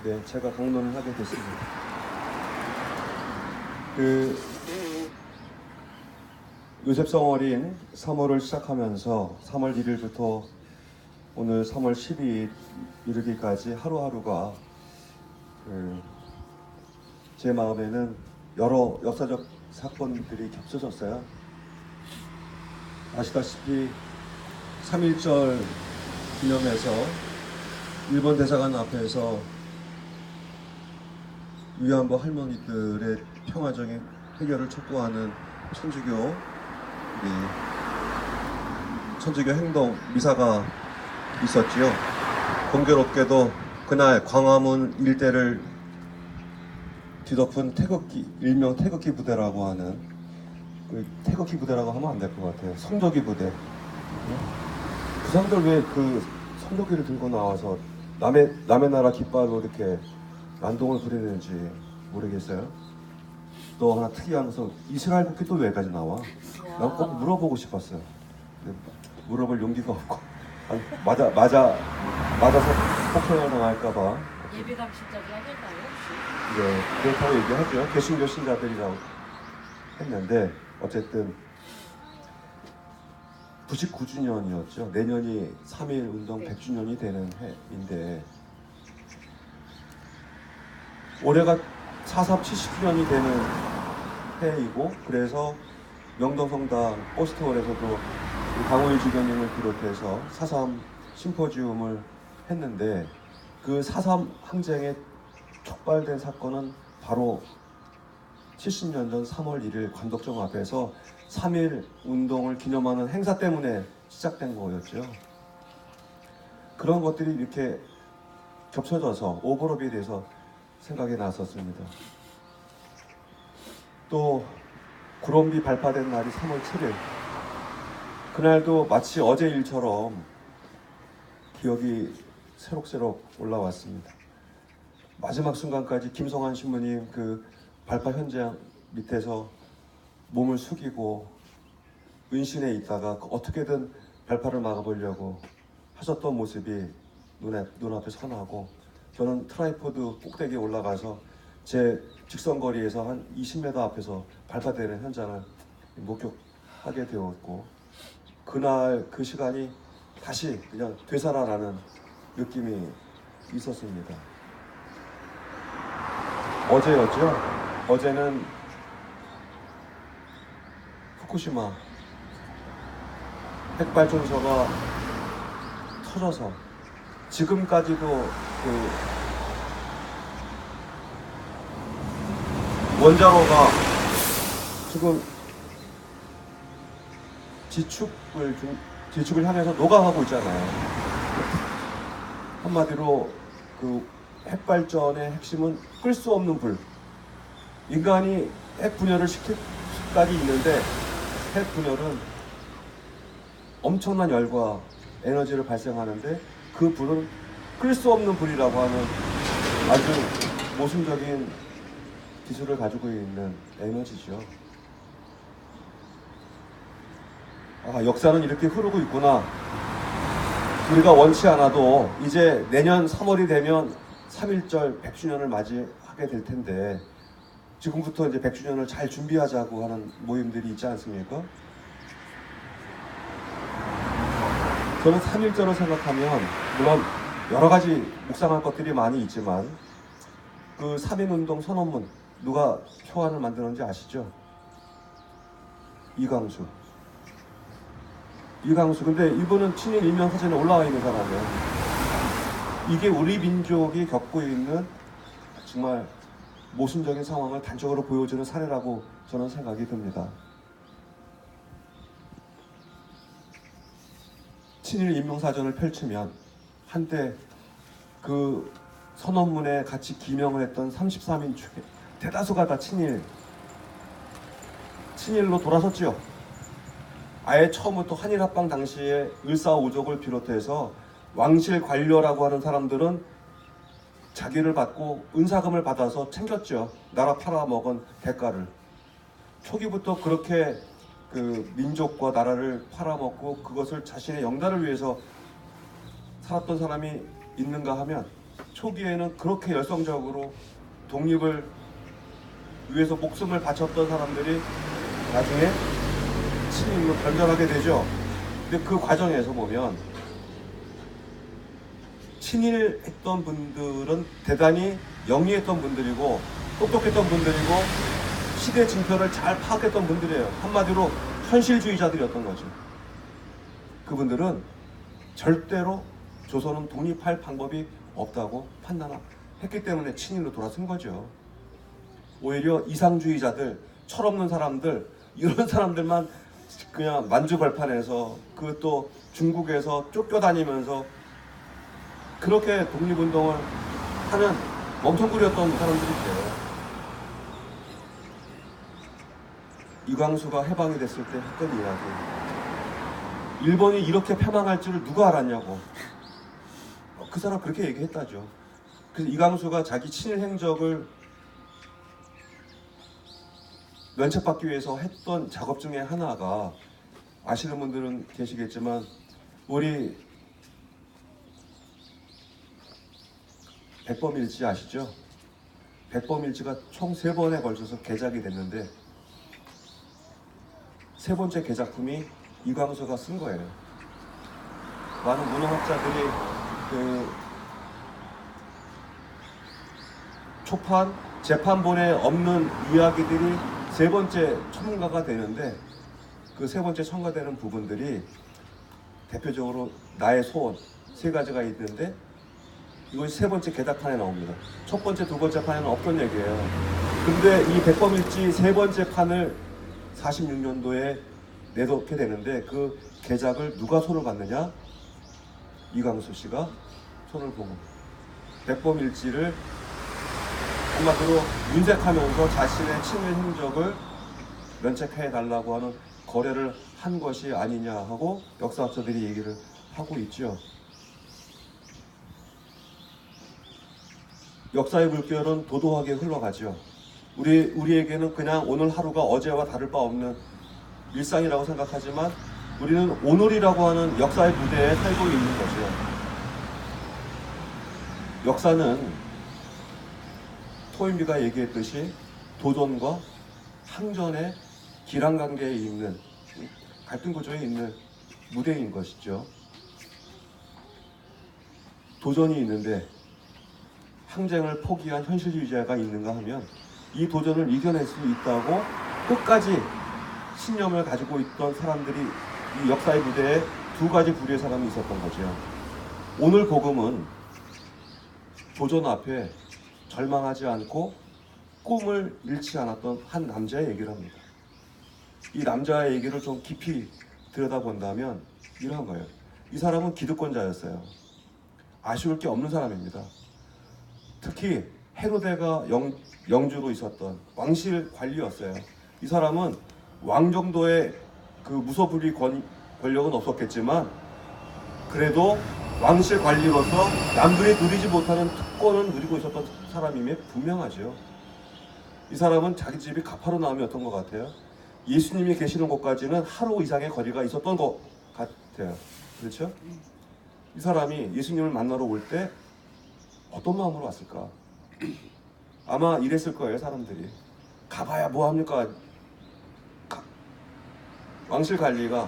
네, 제가 강론을 하게 됐습니다. 요셉성 어린 3월을 시작하면서 3월 1일부터 오늘 3월 12일 이르기까지 하루하루가 제 마음에는 여러 역사적 사건들이 겹쳐졌어요. 아시다시피 3.1절 기념해서 일본 대사관 앞에서 위안부 할머니들의 평화적인 해결을 촉구하는 천주교 행동 미사가 있었지요. 공교롭게도 그날 광화문 일대를 뒤덮은 태극기, 일명 태극기 부대라고 하는 태극기 부대라고 하면 안 될 것 같아요. 성조기 부대. 그 사람들 왜 그 성조기를 들고 나와서 남의 나라 깃발로 이렇게 난동을 부리는지 모르겠어요. 또 하나 특이한 것은 이스라엘 국기 또 왜까지 나와? 난 꼭 물어보고 싶었어요. 물어볼 용기가 없고 맞아서 폭행을 당할까봐. 예배당 신자들 하겠나요 혹시? 네, 그렇다고 얘기하죠. 개신교 신자들이라고 했는데 어쨌든 99주년이었죠. 내년이 3.1 운동 100주년이 되는 해인데 올해가 4.3 70주년이 되는 해이고, 그래서 명동성당 포스트홀에서도 강호일 주교님을 비롯해서 4.3 심포지움을 했는데, 그 4.3 항쟁에 촉발된 사건은 바로 70년 전 3월 1일 관덕정 앞에서 3.1 운동을 기념하는 행사 때문에 시작된 거였죠. 그런 것들이 이렇게 겹쳐져서 오버랩이 돼서 생각이 났었습니다. 또 구럼비 발파된 날이 3월 7일. 그날도 마치 어제 일처럼 기억이 새록새록 올라왔습니다. 마지막 순간까지 김성환 신부님 그 발파 현장 밑에서 몸을 숙이고 은신에 있다가 어떻게든 발파를 막아보려고 하셨던 모습이 눈앞에 선하고, 저는 트라이포드 꼭대기에 올라가서 제 직선거리에서 한 20m 앞에서 발파되는 현장을 목격하게 되었고, 그날 그 시간이 다시 그냥 되살아나는 느낌이 있었습니다. 어제였죠? 어제는 후쿠시마 핵발전소가 터져서 지금까지도 그 원자로가 지금 지축을 향해서 녹아가고 있잖아요. 한마디로 그 핵발전의 핵심은 끌 수 없는 불. 인간이 핵 분열을 시킬 수까지 있는데, 핵 분열은 엄청난 열과 에너지를 발생하는데 그 불은 끌 수 없는 불이라고 하는 아주 모순적인 기술을 가지고 있는 에너지죠. 역사는 이렇게 흐르고 있구나. 우리가 원치 않아도 이제 내년 3월이 되면 3.1절 100주년을 맞이하게 될 텐데, 지금부터 이제 100주년을 잘 준비하자고 하는 모임들이 있지 않습니까? 저는 3.1절을 생각하면 물론 여러 가지 묵상할 것들이 많이 있지만, 그 3.1운동 선언문 누가 표안을 만드는지 아시죠? 이광수. 근데 이분은 친일 일명 사전에 올라와 있는 사람이에요. 이게 우리 민족이 겪고 있는 정말 모순적인 상황을 단적으로 보여주는 사례라고 저는 생각이 듭니다. 친일 인명사전을 펼치면 한때 그 선언문에 같이 기명을 했던 33인 중에 대다수가 다 친일로 돌아섰죠. 아예 처음부터 한일합방 당시에 을사오족을 비롯해서 왕실 관료라고 하는 사람들은 자기를 받고 은사금을 받아서 챙겼죠. 나라 팔아먹은 대가를. 초기부터 그렇게 그 민족과 나라를 팔아먹고 그것을 자신의 영달을 위해서 살았던 사람이 있는가 하면 초기에는 그렇게 열성적으로 독립을 위해서 목숨을 바쳤던 사람들이 나중에 친일로 변절하게 되죠. 근데 그 과정에서 보면 친일했던 분들은 대단히 영리했던 분들이고 똑똑했던 분들이고 시대 징표를 잘 파악했던 분들이에요. 한마디로 현실주의자들이었던 거죠. 그분들은 절대로 조선은 독립할 방법이 없다고 판단했기 때문에 친일로 돌아선 거죠. 오히려 이상주의자들, 철없는 사람들, 이런 사람들만 그냥 만주벌판에서 그 또 중국에서 쫓겨다니면서 그렇게 독립운동을 하는 멍텅구리였던 사람들이 있어요. 이광수가 해방이 됐을 때 했던 이야기. 일본이 이렇게 패망할 줄을 누가 알았냐고. 그 사람 그렇게 얘기했다죠. 그래서 이광수가 자기 친일 행적을 면책받기 위해서 했던 작업 중에 하나가 아시는 분들은 계시겠지만 우리 백범일지 아시죠? 백범일지가 총 3번에 걸쳐서 개작이 됐는데 3번째 개작품이 이광수가 쓴 거예요. 많은 문헌학자들이 그 초판, 재판본에 없는 이야기들이 3번째 첨가가 되는데 그 3번째 첨가되는 부분들이 대표적으로 나의 소원 3가지가 있는데 이것이 3번째 개작판에 나옵니다. 첫 번째, 두 번째 판에는 없던 얘기예요. 근데 이 백범일지 3번째 판을 46년도에 내놓게 되는데 그 개작을 누가 손을 봤느냐? 이광수 씨가 손을 보고 백범일지를 한마디로 윤색하면서 자신의 친일 행적을 면책해 달라고 하는 거래를 한 것이 아니냐 하고 역사학자들이 얘기를 하고 있죠. 역사의 물결은 도도하게 흘러가죠. 우리에게는 그냥 오늘 하루가 어제와 다를 바 없는 일상이라고 생각하지만 우리는 오늘이라고 하는 역사의 무대에 살고 있는 거죠. 역사는 토인비가 얘기했듯이 도전과 항전의 기란관계에 있는 갈등 구조에 있는 무대인 것이죠. 도전이 있는데 항쟁을 포기한 현실주의자가 있는가 하면 이 도전을 이겨낼 수 있다고 끝까지 신념을 가지고 있던 사람들이 이 역사의 무대에 2가지 부류의 사람이 있었던 거죠. 오늘 복음은 도전 앞에 절망하지 않고 꿈을 잃지 않았던 한 남자의 얘기를 합니다. 이 남자의 얘기를 좀 깊이 들여다본다면 이런 거예요. 이 사람은 기득권자였어요. 아쉬울 게 없는 사람입니다. 특히 헤로데가 영주로 있었던 왕실 관리였어요. 이 사람은 왕 정도의 그 무소불위 권력은 없었겠지만 그래도 왕실 관리로서 남들이 누리지 못하는 특권을 누리고 있었던 사람임에 분명하죠. 이 사람은 자기 집이 가파르나움이었던 것 같아요. 예수님이 계시는 곳까지는 하루 이상의 거리가 있었던 것 같아요. 그렇죠? 이 사람이 예수님을 만나러 올 때 어떤 마음으로 왔을까? 아마 이랬을 거예요, 사람들이. 가봐야 뭐합니까? 왕실 관리가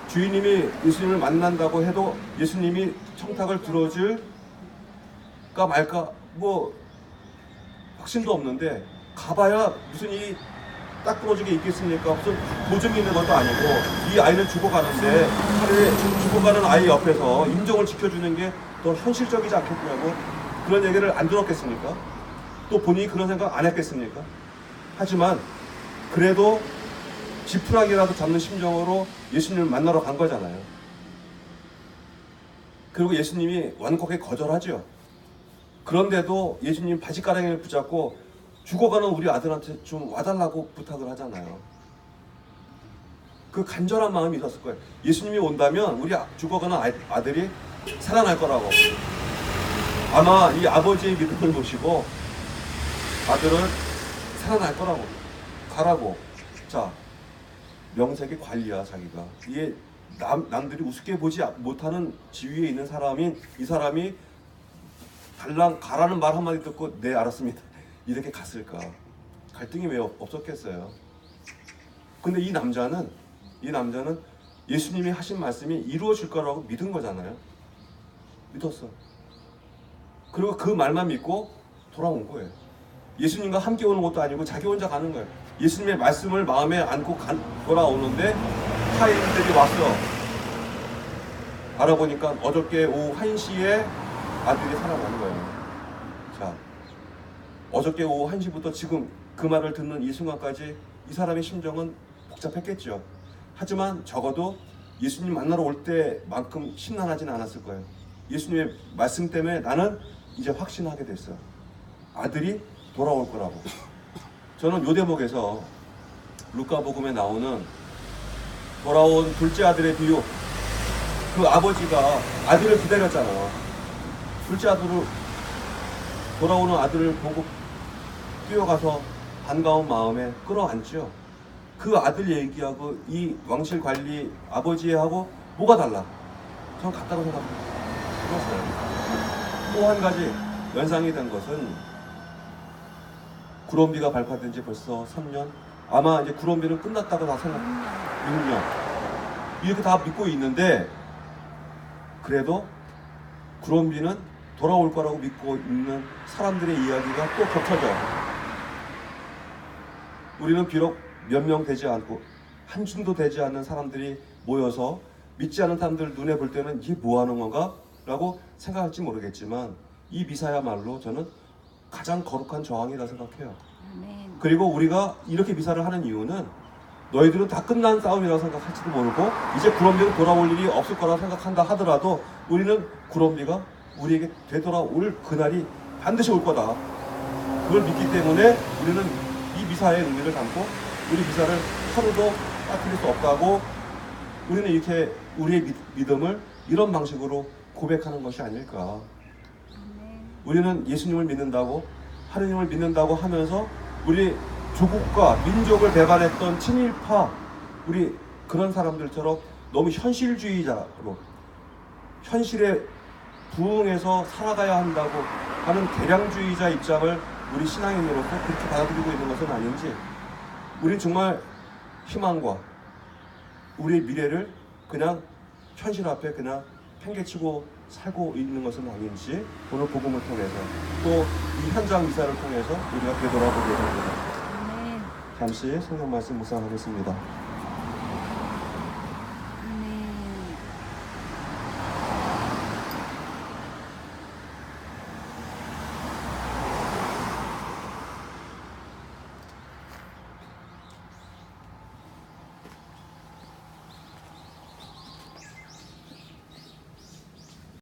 주인님이 예수님을 만난다고 해도 예수님이 청탁을 들어줄까 말까 뭐 확신도 없는데 가봐야 무슨 일이 딱 부러지게 있겠습니까? 무슨 보증이 있는 것도 아니고 이 아이는 죽어가는데 차라리 죽어가는 아이 옆에서 인정을 지켜주는 게 더 현실적이지 않겠냐고 그런 얘기를 안 들었겠습니까? 또 본인이 그런 생각 안 했겠습니까? 하지만 그래도 지푸라기라도 잡는 심정으로 예수님을 만나러 간 거잖아요. 그리고 예수님이 완곡하게 거절하죠. 그런데도 예수님 바지가랑이를 붙잡고 죽어가는 우리 아들한테 좀 와달라고 부탁을 하잖아요. 그 간절한 마음이 있었을 거예요. 예수님이 온다면 우리 죽어가는 아들이 살아날 거라고. 아마 이 아버지의 믿음을 보시고 아들은 살아날 거라고. 가라고. 자, 명색이 관리야 자기가. 이게 남들이 우습게 보지 못하는 지위에 있는 사람인 이 사람이 달랑 가라는 말 한마디 듣고 네 알았습니다 이렇게 갔을까? 갈등이 왜 없었겠어요? 근데 이 남자는 예수님이 하신 말씀이 이루어질 거라고 믿은 거잖아요. 믿었어. 그리고 그 말만 믿고 돌아온 거예요. 예수님과 함께 오는 것도 아니고 자기 혼자 가는 거예요. 예수님의 말씀을 마음에 안고 돌아오는데 타인들이 왔어. 알아보니까 어저께 오후 1시에 아들이 살아난 거예요. 자, 어저께 오후 1시부터 지금 그 말을 듣는 이 순간까지 이 사람의 심정은 복잡했겠죠. 하지만 적어도 예수님 만나러 올 때만큼 심란하지는 않았을 거예요. 예수님의 말씀 때문에 나는 이제 확신하게 됐어요. 아들이 돌아올 거라고. 저는 요 대목에서 루카복음에 나오는 돌아온 둘째 아들의 비유, 그 아버지가 아들을 기다렸잖아. 둘째 아들을 돌아오는 아들을 보고 뛰어가서 반가운 마음에 끌어안죠. 그 아들 얘기하고 이 왕실 관리 아버지하고 뭐가 달라? 저는 같다고 생각합니다. 또 한 가지 연상이 된 것은 구론비가 발표된 지 벌써 3년? 아마 이제 구론비는 끝났다고 다 생각, 6년. 이렇게 다 믿고 있는데, 그래도 구론비는 돌아올 거라고 믿고 있는 사람들의 이야기가 또 겹쳐져요. 우리는 비록 몇 명 되지 않고 한 줌도 되지 않는 사람들이 모여서 믿지 않는 사람들 눈에 볼 때는 이게 뭐 하는 건가? 라고 생각할지 모르겠지만 이 미사야말로 저는 가장 거룩한 저항이라 생각해요. 아멘. 그리고 우리가 이렇게 미사를 하는 이유는 너희들은 다 끝난 싸움이라고 생각할지도 모르고 이제 구론비는 돌아올 일이 없을 거라고 생각한다 하더라도 우리는 구론비가 우리에게 되돌아올 그날이 반드시 올 거다. 그걸 믿기 때문에 우리는 이 미사의 의미를 담고 우리 미사를 하루도 빠뜨릴 수 없다고 우리는 이렇게 우리의 믿음을 이런 방식으로 고백하는 것이 아닐까. 우리는 예수님을 믿는다고 하느님을 믿는다고 하면서 우리 조국과 민족을 배반했던 친일파 우리 그런 사람들처럼 너무 현실주의자로 현실에 부응해서 살아가야 한다고 하는 개량주의자 입장을 우리 신앙인으로서 그렇게 받아들이고 있는 것은 아닌지, 우리 정말 희망과 우리의 미래를 그냥 현실 앞에 그냥 팽개치고 살고 있는 것은 아닌지 오늘 복음을 통해서 또 이 현장 미사를 통해서 우리가 되돌아보게 됩니다. 잠시 성경 말씀 묵상하겠습니다.